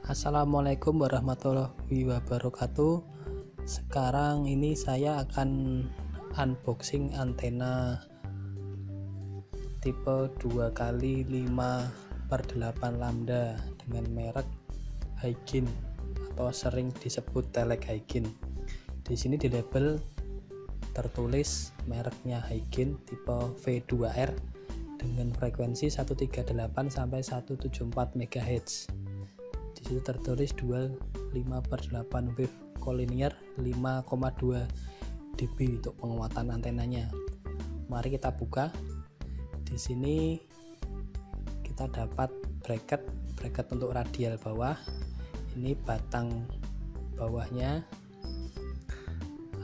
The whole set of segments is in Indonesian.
Assalamualaikum warahmatullahi wabarakatuh. Sekarang ini saya akan unboxing antena tipe 2x5/8 lambda dengan merek Haijin atau sering disebut Telek Haijin. Di sini di label tertulis mereknya Haijin tipe V2R dengan frekuensi 138 sampai 174 MHz. Di situ tertulis dual 5/8 wave collinear 5,2 dB untuk penguatan antenanya. Mari kita buka. Di sini kita dapat bracket untuk radial bawah. Ini batang bawahnya,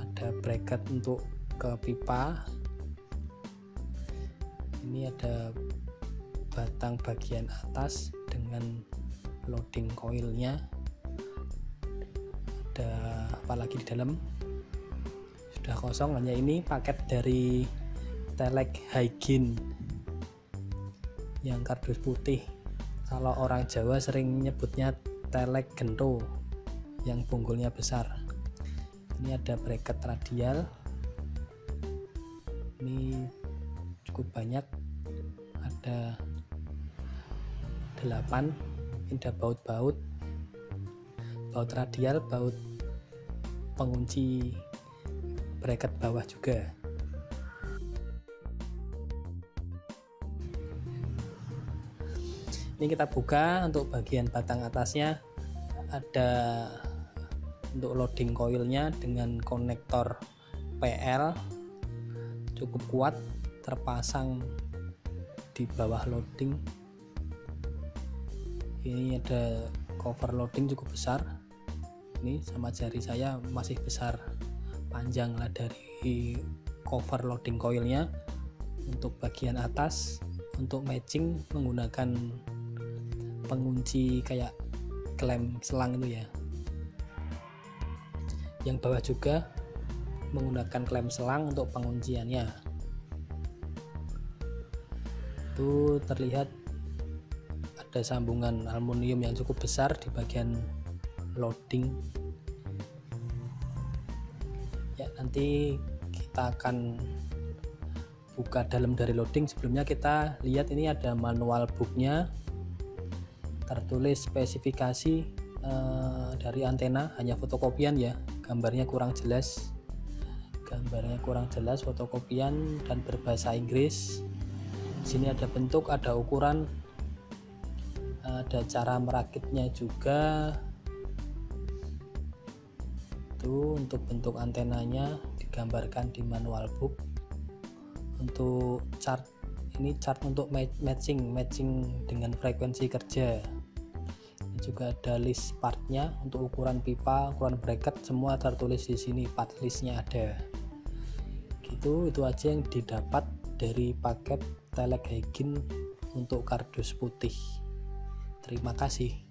ada bracket untuk ke pipa. Ini ada batang bagian atas dengan loading coilnya. Ada apa lagi di dalam? Sudah kosong, hanya ini paket dari Telek Haijin yang kardus putih. Kalau orang Jawa sering nyebutnya telek gento yang punggulnya besar. Ini ada bracket radial, ini cukup banyak, ada 8. Ini ada baut radial, baut pengunci bracket bawah juga. Ini kita buka. Untuk bagian batang atasnya ada untuk loading coilnya dengan konektor PL cukup kuat, terpasang di bawah loading. Ini ada cover loading cukup besar. Ini sama jari saya masih besar, panjang lah dari cover loading coilnya. Untuk bagian atas, untuk matching menggunakan pengunci kayak klem selang itu ya. Yang bawah juga menggunakan klem selang untuk pengunciannya. Itu terlihat ada sambungan aluminium yang cukup besar di bagian loading. Ya, nanti kita akan buka dalam dari loading. Sebelumnya kita lihat, ini ada manual booknya, tertulis spesifikasi dari antena, hanya fotokopian ya, gambarnya kurang jelas, fotokopian dan berbahasa Inggris. Di sini ada bentuk, ada ukuran, ada cara merakitnya juga. Itu untuk bentuk antenanya digambarkan di manual book. Untuk chart, ini chart untuk matching dengan frekuensi kerja. Ini juga ada list partnya untuk ukuran pipa, ukuran bracket, semua tertulis di sini, part listnya ada. Itu aja yang didapat dari paket Telek Haijin untuk kardus putih. Terima kasih.